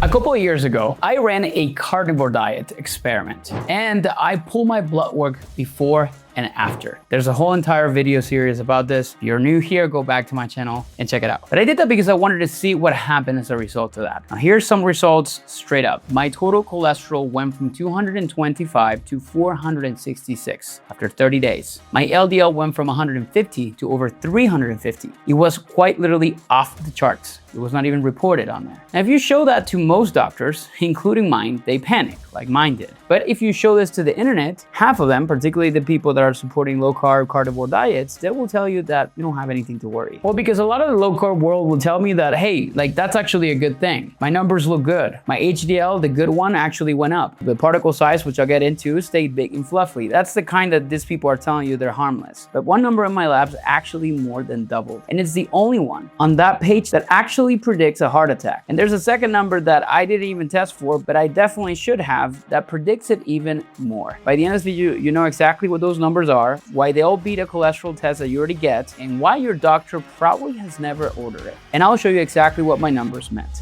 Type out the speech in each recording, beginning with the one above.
A couple of years ago, I ran a carnivore diet experiment and I pulled my blood work before and after. There's a whole entire video series about this. If you're new here, go back to my channel and check it out. But I did that because I wanted to see what happened as a result of that. Now here's some results straight up. My total cholesterol went from 225 to 466 after 30 days. My LDL went from 150 to over 350. It was quite literally off the charts. It was not even reported on there. Now, if you show that to most doctors, including mine, they panic, like mine did. But if you show this to the internet, half of them, particularly the people that are supporting low-carb carnivore diets, they will tell you that you don't have anything to worry. Well, because a lot of the low-carb world will tell me that, hey, like that's actually a good thing. My numbers look good. My HDL, the good one, actually went up. The particle size, which I'll get into, stayed big and fluffy. That's the kind that these people are telling you they're harmless. But one number in my labs actually more than doubled. And it's the only one on that page that actually predicts a heart attack. And there's a second number that I didn't even test for, but I definitely should have, that predicts it even more. By the end of this video, you know exactly what those numbers are, why they all beat a cholesterol test that you already get, and why your doctor probably has never ordered it. And I'll show you exactly what my numbers meant.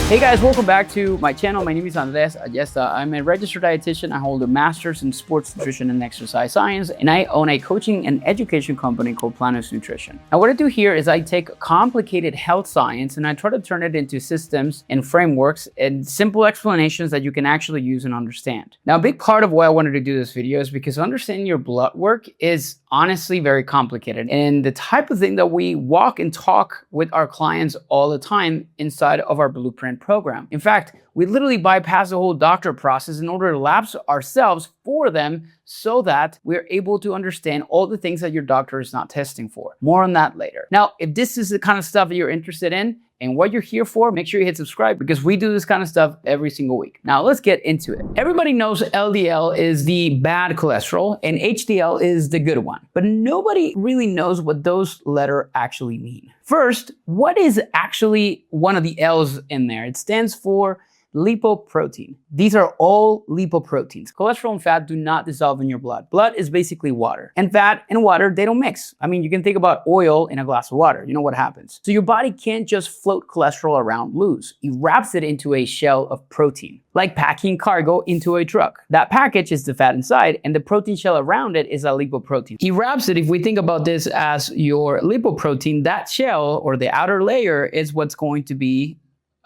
Hey guys, welcome back to my channel. My name is Andres Ayesta. I'm a registered dietitian. I hold a master's in sports nutrition and exercise science, and I own a coaching and education company called Planos Nutrition. Now, what I do here is I take complicated health science and I try to turn it into systems and frameworks and simple explanations that you can actually use and understand. Now, a big part of why I wanted to do this video is because understanding your blood work is honestly very complicated, and the type of thing that we walk and talk with our clients all the time inside of our blueprint program. In fact, we literally bypass the whole doctor process in order to lab ourselves for them so that we're able to understand all the things that your doctor is not testing for. More on that later. Now, if this is the kind of stuff that you're interested in and what you're here for, make sure you hit subscribe because we do this kind of stuff every single week. Now, let's get into it. Everybody knows LDL is the bad cholesterol and HDL is the good one, but nobody really knows what those letters actually mean. First, what is actually one of the L's in there? It stands for lipoprotein. These are all lipoproteins. Cholesterol and fat do not dissolve in your blood. Blood is basically water. And fat and water, they don't mix. I mean, you can think about oil in a glass of water. You know what happens. So your body can't just float cholesterol around loose. It wraps it into a shell of protein, like packing cargo into a truck. That package is the fat inside, and the protein shell around it is a lipoprotein. It wraps it, if we think about this as your lipoprotein, that shell or the outer layer is what's going to be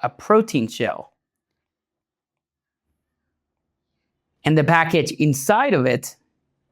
a protein shell. And the package inside of it,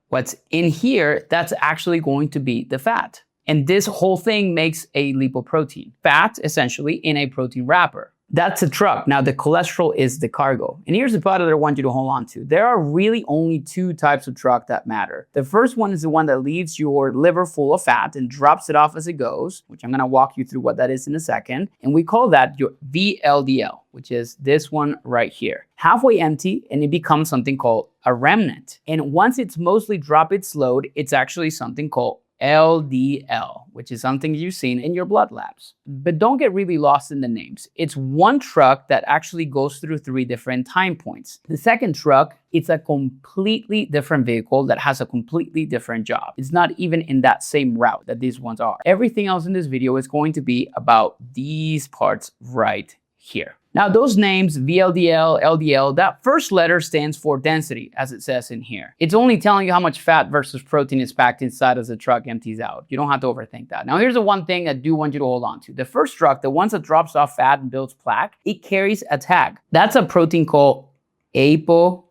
what's in here, that's actually going to be the fat. And this whole thing makes a lipoprotein. Fat, essentially, in a protein wrapper. That's a truck. Now, the cholesterol is the cargo. And here's the part that I want you to hold on to. There are really only two types of truck that matter. The first one is the one that leaves your liver full of fat and drops it off as it goes, which I'm going to walk you through what that is in a second. And we call that your VLDL, which is this one right here. Halfway empty, and it becomes something called a remnant. And once it's mostly dropped its load, it's actually something called LDL, which is something you've seen in your blood labs. But don't get really lost in the names. It's one truck that actually goes through 3 different time points. The second truck, it's a completely different vehicle that has a completely different job. It's not even in that same route that these ones are. Everything else in this video is going to be about these parts right here. Now, those names, VLDL, LDL, that first letter stands for density, as it says in here. It's only telling you how much fat versus protein is packed inside as the truck empties out. You don't have to overthink that. Now, here's the one thing I do want you to hold on to. The first truck, the ones that drops off fat and builds plaque, it carries a tag. That's a protein called ApoB.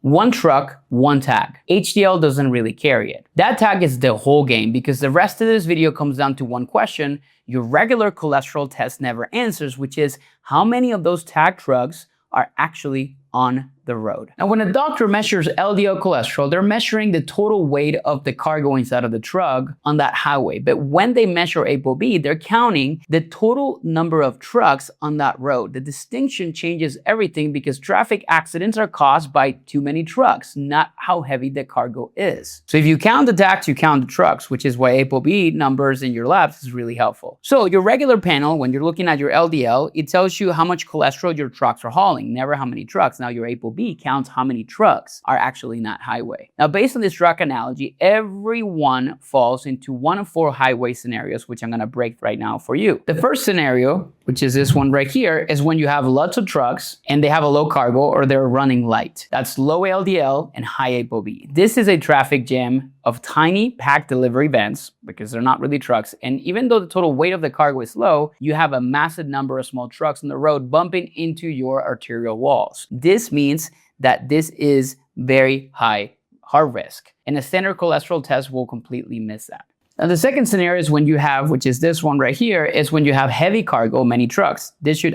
One truck, one tag. HDL doesn't really carry it. That tag is the whole game because the rest of this video comes down to one question your regular cholesterol test never answers, which is how many of those tag trucks are actually on the road. Now, when a doctor measures LDL cholesterol, they're measuring the total weight of the cargo inside of the truck on that highway. But when they measure ApoB, they're counting the total number of trucks on that road. The distinction changes everything because traffic accidents are caused by too many trucks, not how heavy the cargo is. So if you count the tags, you count the trucks, which is why ApoB numbers in your labs is really helpful. So your regular panel, when you're looking at your LDL, it tells you how much cholesterol your trucks are hauling, never how many trucks. Now your ApoB counts how many trucks are actually in that highway. Now, based on this truck analogy, everyone falls into one of 4 highway scenarios, which I'm going to break right now for you. The first scenario, which is this one right here, is when you have lots of trucks and they have a low cargo or they're running light. That's low LDL and high ApoB. This is a traffic jam of tiny packed delivery vans because they're not really trucks. And even though the total weight of the cargo is low, you have a massive number of small trucks on the road bumping into your arterial walls. This means that this is very high heart risk. And a standard cholesterol test will completely miss that. Now, the second scenario is when you have, which is this one right here, is when you have heavy cargo, many trucks. This should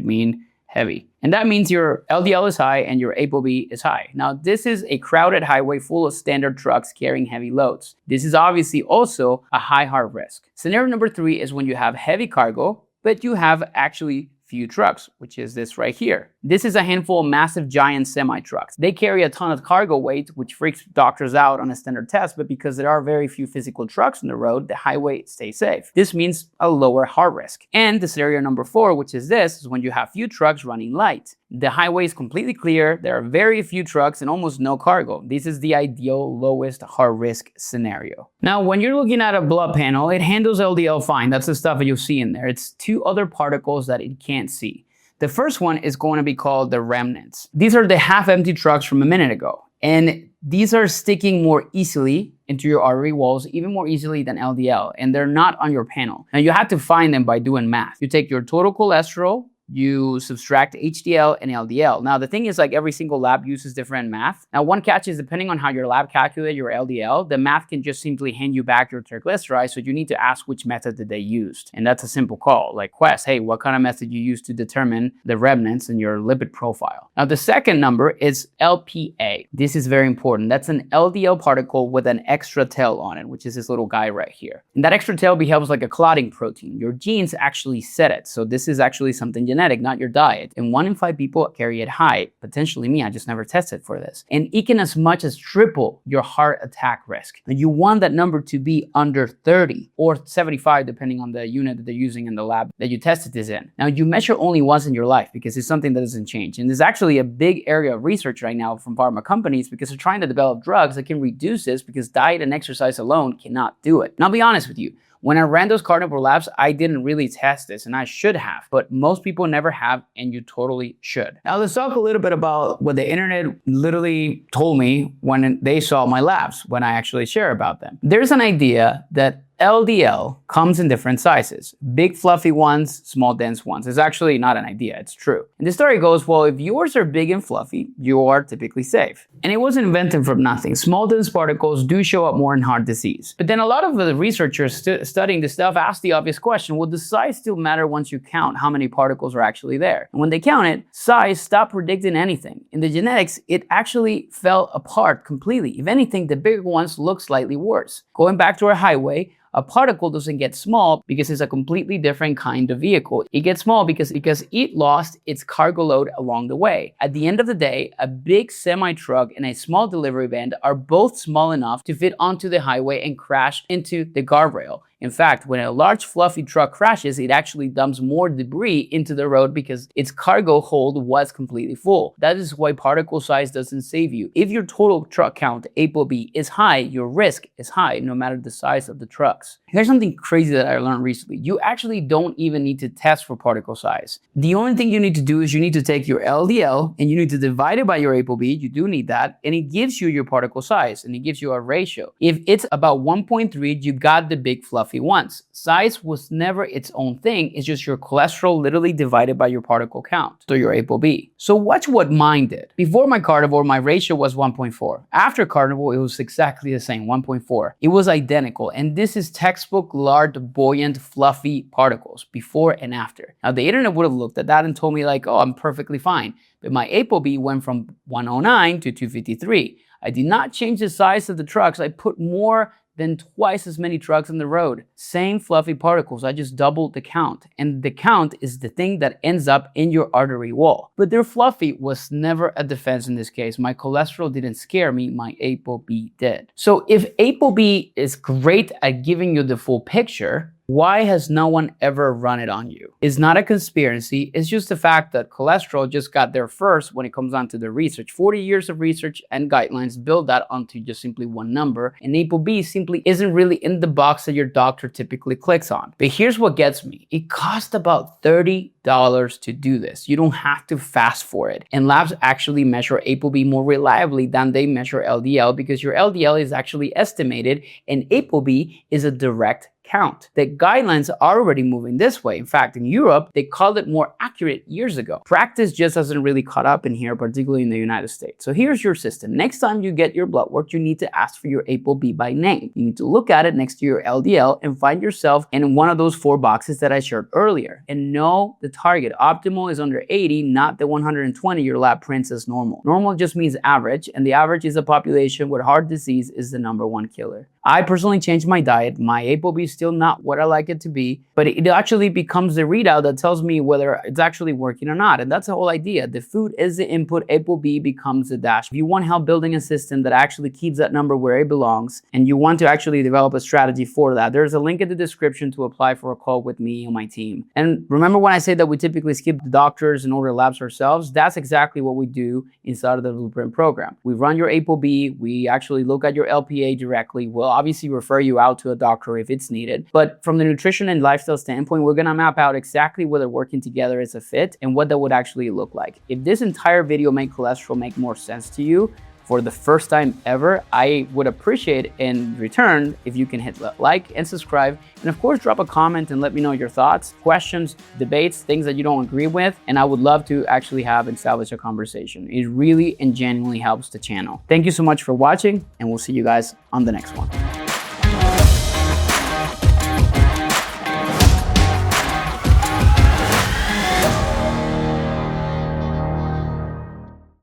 mean heavy. And that means your LDL is high and your ApoB is high. Now, this is a crowded highway full of standard trucks carrying heavy loads. This is obviously also a high heart risk. Scenario number 3 is when you have heavy cargo, but you have actually few trucks, which is this right here. This is a handful of massive giant semi-trucks. They carry a ton of cargo weight, which freaks doctors out on a standard test, but because there are very few physical trucks on the road, the highway stays safe. This means a lower heart risk. And the scenario number 4, which is this, is when you have few trucks running light. The highway is completely clear, there are very few trucks and almost no cargo. This is the ideal lowest heart risk scenario. Now, when you're looking at a blood panel, it handles LDL fine. That's the stuff that you'll see in there. It's 2 other particles that it can't see. The first one is going to be called the remnants. These are the half-empty trucks from a minute ago. And these are sticking more easily into your artery walls, even more easily than LDL. And they're not on your panel. Now, you have to find them by doing math. You take your total cholesterol, you subtract HDL and LDL. Now, the thing is, like, every single lab uses different math. Now, one catch is depending on how your lab calculated your LDL, the math can just simply hand you back your triglycerides. So you need to ask which method did they use. And that's a simple call. Like Quest, hey, what kind of method you use to determine the remnants in your lipid profile? Now, the second number is LPA. This is very important. That's an LDL particle with an extra tail on it, which is this little guy right here. And that extra tail behaves like a clotting protein. Your genes actually set it. So this is actually something genetic, not your diet. And 1 in 5 people carry it high. Potentially me, I just never tested for this. And it can as much as triple your heart attack risk. And you want that number to be under 30 or 75, depending on the unit that they're using in the lab that you tested this in. Now, you measure only once in your life because it's something that doesn't change. And there's actually a big area of research right now from pharma companies because they're trying to develop drugs that can reduce this because diet and exercise alone cannot do it. And I'll be honest with you, when I ran those carnivore labs, I didn't really test this, and I should have, but most people never have, and you totally should. Now, let's talk a little bit about what the internet literally told me when they saw my labs, when I actually share about them. There's an idea that LDL comes in different sizes. Big fluffy ones, small dense ones. It's actually not an idea, it's true. And the story goes, well, if yours are big and fluffy, you are typically safe. And it wasn't invented from nothing. Small dense particles do show up more in heart disease. But then a lot of the researchers studying this stuff asked the obvious question, well, does size still matter once you count how many particles are actually there? And when they counted, size stopped predicting anything. In the genetics, it actually fell apart completely. If anything, the bigger ones look slightly worse. Going back to our highway, a particle doesn't get small because it's a completely different kind of vehicle. It gets small because it lost its cargo load along the way. At the end of the day, a big semi-truck and a small delivery van are both small enough to fit onto the highway and crash into the guardrail. In fact, when a large fluffy truck crashes, it actually dumps more debris into the road because its cargo hold was completely full. That is why particle size doesn't save you. If your total truck count, ApoB, is high, your risk is high, no matter the size of the trucks. Here's something crazy that I learned recently. You actually don't even need to test for particle size. The only thing you need to do is you need to take your LDL and you need to divide it by your ApoB. You do need that. And it gives you your particle size and it gives you a ratio. If it's about 1.3, you got the big fluffy ones. Size was never its own thing. It's just your cholesterol literally divided by your particle count, so your ApoB. So watch what mine did. Before my carnivore, my ratio was 1.4. After carnivore, it was exactly the same, 1.4. It was identical. And this is textbook large, buoyant, fluffy particles before and after. Now, the internet would have looked at that and told me like, oh, I'm perfectly fine. But my ApoB went from 109 to 253. I did not change the size of the trucks. I put more than twice as many trucks on the road. Same fluffy particles, I just doubled the count. And the count is the thing that ends up in your artery wall. But their fluffy was never a defense in this case. My cholesterol didn't scare me, my ApoB did. So if ApoB is great at giving you the full picture, Why has no one ever run it on you? It's not a conspiracy. It's just the fact that cholesterol just got there first when it comes down to the research. 40 years of research and guidelines build that onto just simply one number. And ApoB simply isn't really in the box that your doctor typically clicks on. But here's what gets me. It costs about $30 to do this. You don't have to fast for it. And labs actually measure ApoB more reliably than they measure LDL, because your LDL is actually estimated and ApoB is a direct count. The guidelines are already moving this way. In fact, in Europe, they called it more accurate years ago. Practice just hasn't really caught up in here, particularly in the United States. So here's your system. Next time you get your blood work, you need to ask for your ApoB by name. You need to look at it next to your LDL and find yourself in one of those 4 boxes that I shared earlier. And know the target. Optimal is under 80, not the 120 your lab prints as normal. Normal just means average, and the average is a population where heart disease is the #1 killer. I personally changed my diet. My ApoB is still not what I like it to be, but it actually becomes the readout that tells me whether it's actually working or not. And that's the whole idea. The food is the input, ApoB becomes the dash. If you want help building a system that actually keeps that number where it belongs, and you want to actually develop a strategy for that, there's a link in the description to apply for a call with me and my team. And remember when I say that we typically skip the doctors and order labs ourselves? That's exactly what we do inside of the Blueprint program. We run your ApoB, we actually look at your LPA directly. We'll obviously refer you out to a doctor if it's needed. But from the nutrition and lifestyle standpoint, we're gonna map out exactly whether working together is a fit and what that would actually look like. If this entire video made cholesterol make more sense to you for the first time ever, I would appreciate in return if you can hit like and subscribe. And of course, drop a comment and let me know your thoughts, questions, debates, things that you don't agree with. And I would love to actually have and establish a conversation. It really and genuinely helps the channel. Thank you so much for watching, and we'll see you guys on the next one.